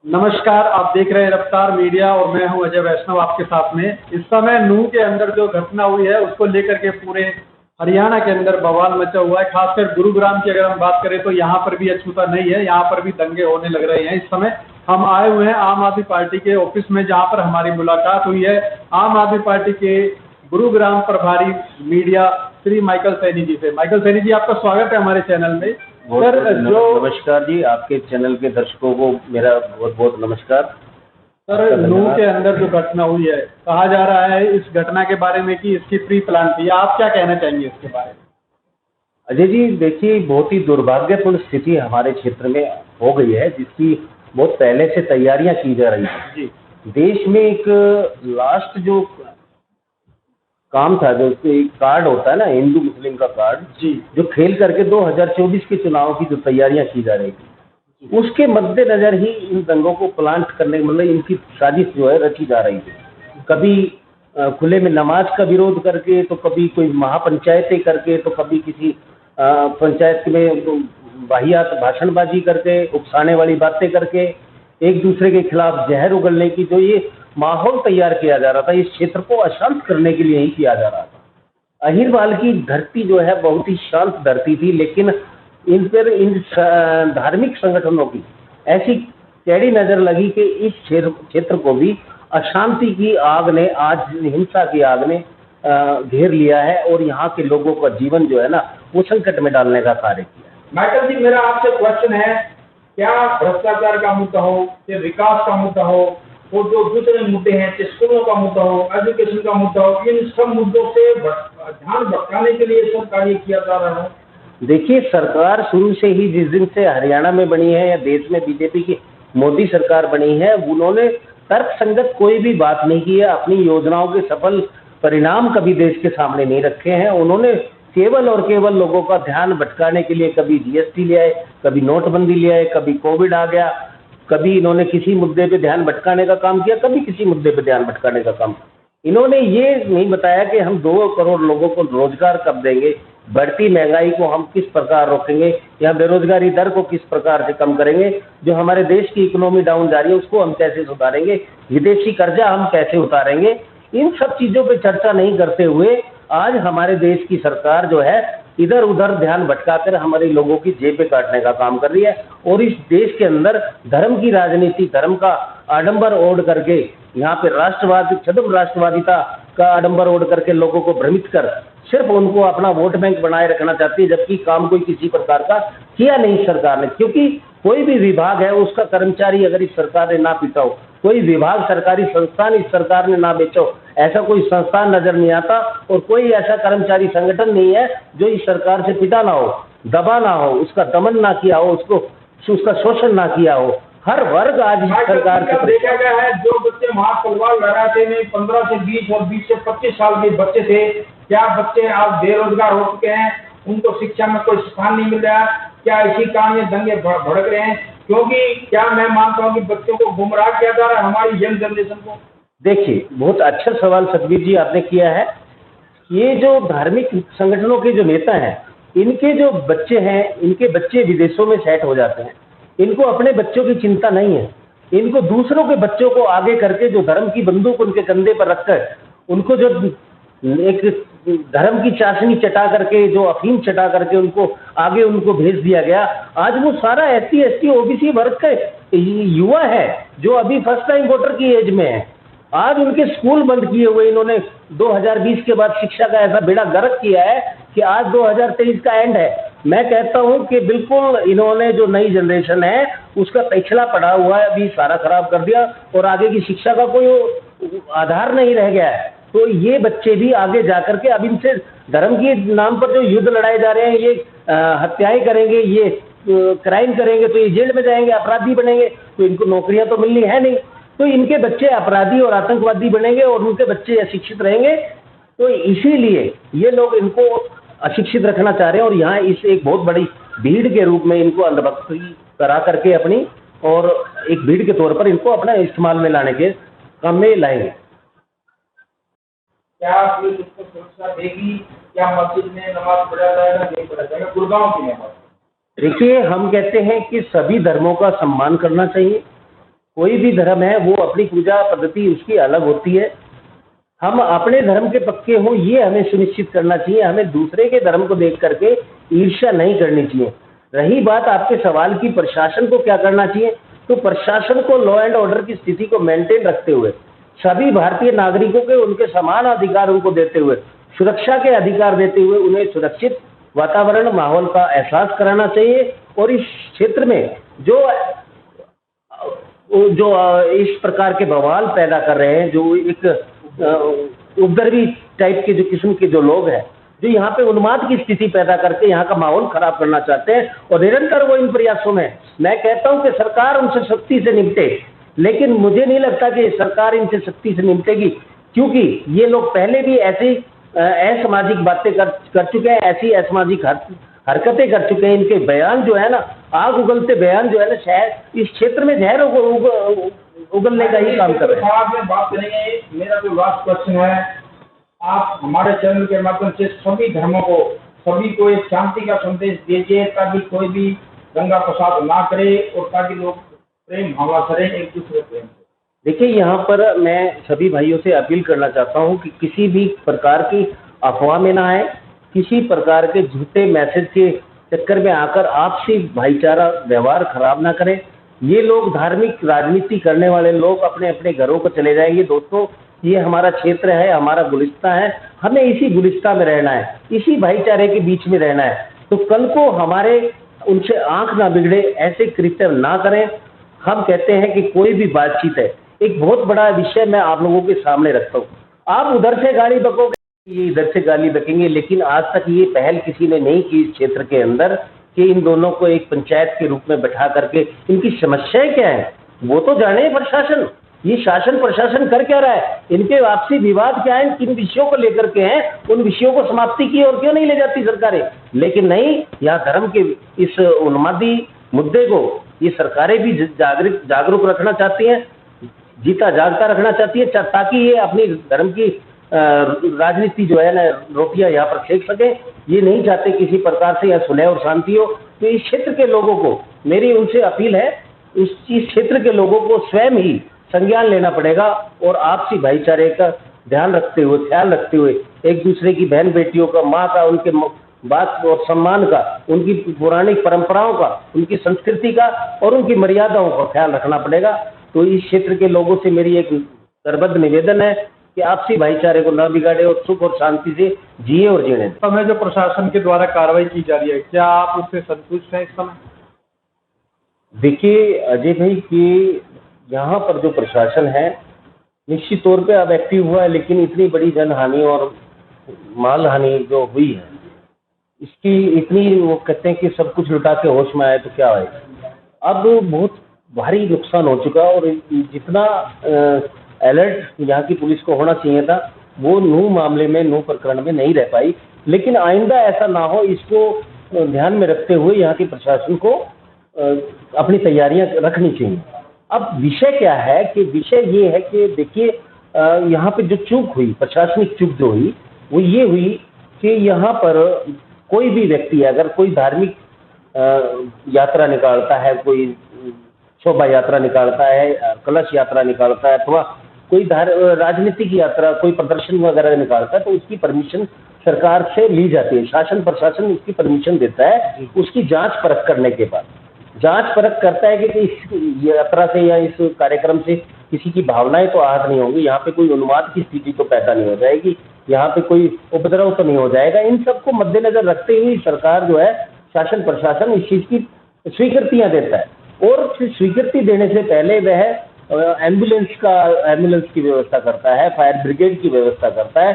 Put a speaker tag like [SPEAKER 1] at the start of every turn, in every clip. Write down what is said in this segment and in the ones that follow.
[SPEAKER 1] नमस्कार, आप देख रहे हैं रफ्तार मीडिया और मैं हूं अजय वैष्णव आपके साथ में। इस समय नूंह के अंदर जो घटना हुई है उसको लेकर के पूरे हरियाणा के अंदर बवाल मचा हुआ है। खासकर गुरुग्राम की अगर हम बात करें तो यहाँ पर भी अछूता नहीं है, यहाँ पर भी दंगे होने लग रहे हैं। इस समय हम आए हुए हैं आम आदमी पार्टी के ऑफिस में, जहाँ पर हमारी मुलाकात हुई है आम आदमी पार्टी के गुरुग्राम प्रभारी मीडिया श्री माइकल सैनी जी से। माइकल सैनी जी, आपका स्वागत है हमारे चैनल में।
[SPEAKER 2] सर, नमस्कार जी, आपके चैनल के दर्शकों को मेरा बहुत बहुत नमस्कार।
[SPEAKER 1] सर, नूंह के अंदर जो घटना हुई है, कहा जा रहा है इस घटना के बारे में कि इसकी प्री प्लान थी। आप क्या कहना चाहेंगे इसके बारे में?
[SPEAKER 2] अजय जी, देखिए, बहुत ही दुर्भाग्यपूर्ण स्थिति हमारे क्षेत्र में हो गई है, जिसकी बहुत पहले से तैयारियां की जा रही हैं।
[SPEAKER 1] जी।
[SPEAKER 2] देश में एक लास्ट जो काम था, जो एक कार्ड होता है ना, हिंदू मुस्लिम का कार्ड,
[SPEAKER 1] जी,
[SPEAKER 2] जो खेल करके 2024 के चुनाव की जो तैयारियां की जा रही थी, उसके मद्देनजर ही इन दंगों को प्लांट करने, मतलब इनकी साजिश जो है रची जा रही थी। कभी खुले में नमाज का विरोध करके, तो कभी कोई महापंचायतें करके, तो कभी किसी पंचायत में वाहियात भाषणबाजी करके, उकसाने वाली बातें करके, एक दूसरे के खिलाफ जहर उगलने की जो ये माहौल तैयार किया जा रहा था, इस क्षेत्र को अशांत करने के लिए ही किया जा रहा था। अहिरवाल की धरती जो है बहुत ही शांत धरती थी, लेकिन इन पर इन धार्मिक संगठनों की ऐसी कैडी नजर लगी कि इस क्षेत्र को भी अशांति की आग ने, आज हिंसा की आग ने घेर लिया है और यहाँ के लोगों का जीवन जो है ना, वो संकट में डालने का कार्य किया है।
[SPEAKER 3] माइकल जी, मेरा आपसे क्वेश्चन है, क्या भ्रष्टाचार का मुद्दा हो, या विकास का मुद्दा हो, और जो दूसरे मुद्दे हैं, स्कूलों का मुद्दा हो, एजुकेशन का मुद्दा हो, इन सब मुद्दों से ध्यान भटकाने के लिए सब कार्य किया जा रहा है?
[SPEAKER 2] देखिए, सरकार शुरू से ही, जिस दिन से हरियाणा में बनी है या देश में बीजेपी की मोदी सरकार बनी है, उन्होंने तर्कसंगत कोई भी बात नहीं की है। अपनी योजनाओं के सफल परिणाम कभी देश के सामने नहीं रखे हैं। उन्होंने केवल और केवल लोगों का ध्यान भटकाने के लिए कभी जीएसटी ले आए, कभी नोटबंदी ले आए, कभी कोविड आ गया, कभी इन्होंने किसी मुद्दे पे ध्यान भटकाने का काम किया, कभी किसी मुद्दे पे ध्यान भटकाने का काम। इन्होंने ये नहीं बताया कि हम 2 करोड़ लोगों को रोजगार कब देंगे, बढ़ती महंगाई को हम किस प्रकार रोकेंगे, या बेरोजगारी दर को किस प्रकार से कम करेंगे, जो हमारे देश की इकोनॉमी डाउन जा रही है उसको हम कैसे सुधारेंगे, विदेशी कर्जा हम कैसे उतारेंगे। इन सब चीजों पे चर्चा नहीं करते हुए आज हमारे देश की सरकार जो है इधर उधर ध्यान भटकाकर हमारे लोगों की जेबें काटने का काम कर रही है। और इस देश के अंदर धर्म की राजनीति, धर्म का आडंबर ओढ़ करके, यहाँ पे राष्ट्रवाद, छद्म राष्ट्रवादिता का आडंबर ओढ़ करके लोगों को भ्रमित कर सिर्फ उनको अपना वोट बैंक बनाए रखना चाहती है, जबकि काम कोई किसी प्रकार का किया नहीं सरकार ने। क्योंकि कोई भी विभाग है, उसका कर्मचारी अगर इस सरकार ने ना पीटा हो, कोई विभाग, सरकारी संस्थान इस सरकार ने ना बेचो, ऐसा कोई संस्थान नजर नहीं आता, और कोई ऐसा कर्मचारी संगठन नहीं है जो इस सरकार से पिटा ना हो, दबा ना हो, उसका दमन ना किया हो, उसका शोषण ना किया हो। हर वर्ग आज इस सरकार से
[SPEAKER 3] देखा गया है, जो बच्चे वहाँ तलवार लहराते में 15 से 20 और 20 से 25 साल के बच्चे थे, क्या बच्चे आज बेरोजगार हो चुके हैं, उनको शिक्षा में कोई स्थान नहीं मिल रहा? क्या इसी कारण ये दंगे भड़क रहे हैं? क्योंकि क्या मैं मानता हूँ कि बच्चों को गुमराह किया जा रहा है, हमारी यंग जनरेशन को।
[SPEAKER 2] देखिए, बहुत अच्छा सवाल सतबीर जी आपने किया है। ये जो धार्मिक संगठनों के जो नेता हैं, इनके जो बच्चे हैं, इनके बच्चे विदेशों में सेट हो जाते हैं। इनको अपने बच्चों की चिंता नहीं है। इनको दूसरों के बच्चों को आगे करके, जो धर्म की बंदूक उनके कंधे पर रखकर, उनको जो एक धर्म की चाशनी चटा करके, जो अफीम चटा करके उनको आगे उनको भेज दिया गया। आज वो सारा SC ST OBC वर्ग के युवा है जो अभी फर्स्ट टाइम वोटर की एज में है। आज उनके स्कूल बंद किए हुए इन्होंने 2020 के बाद शिक्षा का ऐसा बेड़ा गर्क किया है कि आज 2023 का एंड है। मैं कहता हूं कि बिल्कुल इन्होंने जो नई जनरेशन है उसका पिछला पड़ा हुआ है अभी सारा खराब कर दिया, और आगे की शिक्षा का कोई आधार नहीं रह गया है। तो ये बच्चे भी आगे जाकर के, अब इनसे धर्म के नाम पर जो युद्ध लड़ाए जा रहे हैं, ये हत्याएं करेंगे, ये क्राइम करेंगे, तो ये जेल में जाएंगे, अपराधी बनेंगे, तो इनको नौकरियां तो मिलनी है नहीं। तो इनके बच्चे अपराधी और आतंकवादी बनेंगे और उनके बच्चे अशिक्षित रहेंगे। तो इसीलिए ये लोग इनको अशिक्षित रखना चाह रहे हैं, और यहाँ इस एक बहुत बड़ी भीड़ के रूप में इनको अंधभक्ति करा करके अपनी, और एक भीड़ के तौर पर इनको अपना इस्तेमाल में लाने के काम में लाएंगे।
[SPEAKER 3] क्या पुलिस उसको सुरक्षा देगी? क्या मस्जिद में नमाज पढ़ा जाएगा, नहीं पढ़ा जाएगा? गुड़गांव की नमाज।
[SPEAKER 2] देखिए, हम कहते हैं कि सभी धर्मों का सम्मान करना चाहिए, कोई भी धर्म है वो अपनी पूजा पद्धति उसकी अलग होती है। हम अपने धर्म के पक्के हों ये हमें सुनिश्चित करना चाहिए, हमें दूसरे के धर्म को देख करके ईर्ष्या नहीं करनी चाहिए। रही बात आपके सवाल की प्रशासन को क्या करना चाहिए, तो प्रशासन को लॉ एंड ऑर्डर की स्थिति को मेंटेन रखते हुए सभी भारतीय नागरिकों के उनके समान अधिकार उनको देते हुए, सुरक्षा के अधिकार देते हुए उन्हें सुरक्षित वातावरण माहौल का एहसास कराना चाहिए। और इस क्षेत्र में जो इस प्रकार के बवाल पैदा कर रहे हैं, जो एक उपद्रवी टाइप के जो किस्म के जो लोग हैं, जो यहाँ पे उन्माद की स्थिति पैदा करके यहाँ का माहौल खराब करना चाहते हैं, और निरंतर वो इन प्रयासों में, मैं कहता हूँ कि सरकार उनसे सख्ती से निपटे, लेकिन मुझे नहीं लगता कि सरकार इनसे सख्ती से निपटेगी, क्योंकि ये लोग पहले भी ऐसी असामाजिक बातें कर चुके हैं, ऐसी असामाजिक हरकतें कर चुके हैं। इनके बयान जो है ना, आग उगलते बयान जो है ना, शायद इस क्षेत्र में जहर उगलने का ही काम कर रहे हैं।
[SPEAKER 3] में बात करेंगे। मेरा जो लास्ट क्वेश्चन है, आप हमारे चैनल के माध्यम से सभी धर्मों को, सभी को एक शांति का संदेश दीजिए, ताकि कोई भी दंगा फसाद ना करे और ताकि लोग प्रेम भावना करें एक दूसरे प्रेम।
[SPEAKER 2] देखिए, यहाँ पर मैं सभी भाइयों से अपील करना चाहता हूँ कि किसी भी प्रकार की अफवाह में ना आए, किसी प्रकार के झूठे मैसेज के चक्कर में आकर आपसी भाईचारा व्यवहार खराब ना करें। ये लोग धार्मिक राजनीति करने वाले लोग अपने अपने घरों को चले जाएंगे। दोस्तों, ये हमारा क्षेत्र है, हमारा गुलिस्ता है, हमें इसी गुलिस्ता में रहना है, इसी भाईचारे के बीच में रहना है। तो कल को हमारे उनसे आंख ना बिगड़े, ऐसे कृत्य ना करें। हम कहते हैं कि कोई भी बातचीत है, एक बहुत बड़ा विषय मैं आप लोगों के सामने रखता हूँ। आप उधर से गाली बकोगे, ये इधर से गाली बकेंगे, लेकिन आज तक ये पहल किसी ने नहीं की इस क्षेत्र के अंदर कि इन दोनों को एक पंचायत के रूप में बैठा करके इनकी समस्याएं क्या है वो तो जाने प्रशासन। ये शासन प्रशासन कर क्या रहा है, इनके आपसी विवाद क्या है, किन विषयों को लेकर के हैं, उन विषयों को समाप्ति की और क्यों नहीं ले जाती सरकारें। लेकिन नहीं, यहाँ धर्म के इस उन्मादी मुद्दे को ये सरकारें भी जागरूक रखना चाहती हैं, जीता जागता रखना चाहती है, ताकि ये अपनी धर्म की राजनीति जो है ना, रोटियां यहाँ पर सेक सके। ये नहीं चाहते किसी प्रकार से यहाँ सुलह और शांति हो। तो इस क्षेत्र के लोगों को मेरी उनसे अपील है, इस क्षेत्र के लोगों को स्वयं ही संज्ञान लेना पड़ेगा और आपसी भाईचारे का ध्यान रखते हुए, ख्याल रखते हुए, एक दूसरे की बहन बेटियों का, माँ का, उनके बात और सम्मान का, उनकी पौराणिक परंपराओं का, उनकी संस्कृति का और उनकी मर्यादाओं का ख्याल रखना पड़ेगा। तो इस क्षेत्र के लोगों से मेरी एक करबद्ध निवेदन है कि आपसी भाईचारे को न बिगाड़े और सुख और शांति से जिए और जीने।
[SPEAKER 1] समय जो प्रशासन के द्वारा कार्रवाई की जा रही है, क्या आप उससे संतुष्ट हैं इस समय?
[SPEAKER 2] देखिए अजय भाई, कि यहाँ पर जो प्रशासन है निश्चित तौर पे अब एक्टिव हुआ है, लेकिन इतनी बड़ी जनहानि और माल हानि जो हुई है, इसकी इतनी, वो कहते हैं कि सब कुछ लुटा के होश में आए तो क्या है, अब बहुत भारी नुकसान हो चुका। और जितना अलर्ट यहाँ की पुलिस को होना चाहिए था, वो नूह मामले में, नूह प्रकरण में नहीं रह पाई। लेकिन आइंदा ऐसा ना हो, इसको ध्यान में रखते हुए यहाँ के प्रशासन को अपनी तैयारियां रखनी चाहिए। अब विषय क्या है, कि विषय ये है कि देखिए, यहाँ पे जो चूक हुई, प्रशासनिक चूक जो हुई, वो ये हुई कि यहाँ पर कोई भी व्यक्ति अगर कोई धार्मिक यात्रा निकालता है, कोई शोभा यात्रा निकालता है, कलश यात्रा निकालता है, अथवा कोई राजनीतिक यात्रा, कोई प्रदर्शन वगैरह निकालता है, तो उसकी परमिशन सरकार से ली जाती है। शासन प्रशासन उसकी परमिशन देता है, उसकी जांच परख करने के बाद जांच परख करता है कि इस यात्रा से या इस कार्यक्रम से किसी की भावनाएं तो आहत नहीं होंगी, यहाँ पे कोई उन्माद की स्थिति तो पैदा नहीं हो जाएगी, यहाँ पे कोई उपद्रव तो नहीं हो जाएगा। इन सबको मद्देनजर रखते हुए सरकार जो है, शासन प्रशासन इस चीज की स्वीकृतियां देता है। और फिर स्वीकृति देने से पहले वह एम्बुलेंस की व्यवस्था करता है, फायर ब्रिगेड की व्यवस्था करता है,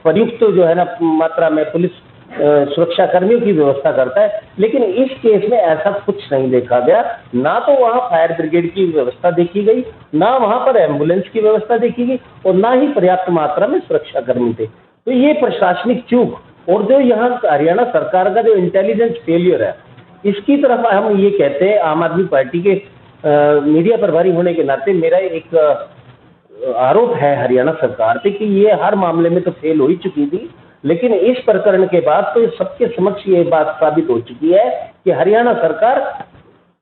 [SPEAKER 2] प्रयुक्त जो है ना मात्रा में पुलिस सुरक्षा कर्मियों की व्यवस्था करता है। लेकिन इस केस में ऐसा कुछ नहीं देखा गया, ना तो वहाँ फायर ब्रिगेड की व्यवस्था देखी गई, ना वहाँ पर एम्बुलेंस की व्यवस्था देखी गई, और ना ही पर्याप्त मात्रा में सुरक्षा कर्मी थे। तो ये प्रशासनिक चूक और जो यहाँ हरियाणा सरकार का जो इंटेलिजेंस फेलियर है, इसकी तरफ हम ये कहते हैं, आम आदमी पार्टी के मीडिया प्रभारी होने के नाते मेरा एक आरोप है हरियाणा सरकार पे कि ये हर मामले में तो फेल हो ही चुकी थी, लेकिन इस प्रकरण के बाद तो सबके समक्ष ये बात साबित हो चुकी है कि हरियाणा सरकार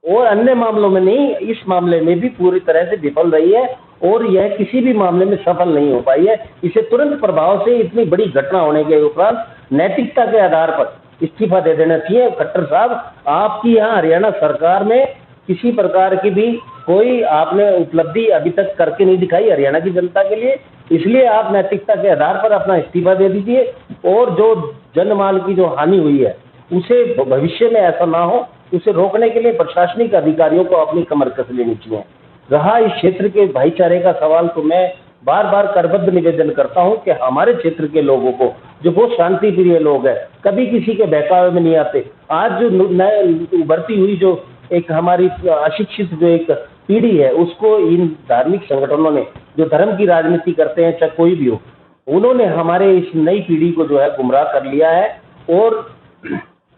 [SPEAKER 2] और अन्य मामलों में नहीं, इस मामले में भी पूरी तरह से विफल रही है और यह किसी भी मामले में सफल नहीं हो पाई है। इसे तुरंत प्रभाव से इतनी बड़ी घटना होने के उपरांत नैतिकता के आधार पर इस्तीफा दे देना चाहिए। खट्टर साहब, आपकी यहाँ हरियाणा सरकार में किसी प्रकार की भी कोई आपने उपलब्धि अभी तक करके नहीं दिखाई हरियाणा की जनता के लिए, इसलिए आप नैतिकता के आधार पर अपना इस्तीफा दे दीजिए और जो जनमाल की जो हानि हुई है उसे भविष्य में ऐसा ना हो, उसे रोकने के लिए प्रशासनिक अधिकारियों को अपनी कमर कस लेनी चाहिए। रहा इस क्षेत्र के भाईचारे का सवाल, तो मैं बार बार करबद्ध निवेदन करता हूं कि हमारे क्षेत्र के लोगों को, जो बहुत शांति प्रिय लोग हैं, कभी किसी के बहकावे में नहीं आते। आज जो नए उभरती हुई जो एक हमारी अशिक्षित जो एक पीढ़ी है, उसको इन धार्मिक संगठनों ने, जो धर्म की राजनीति करते हैं चाहे कोई भी हो, उन्होंने हमारे इस नई पीढ़ी को जो है गुमराह कर लिया है। और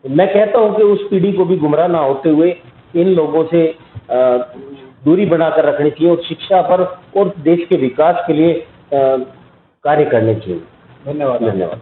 [SPEAKER 2] मैं कहता हूं कि उस पीढ़ी को भी गुमराह ना होते हुए इन लोगों से दूरी बनाकर रखनी चाहिए और शिक्षा पर और देश के विकास के लिए कार्य करने चाहिए।
[SPEAKER 1] धन्यवाद।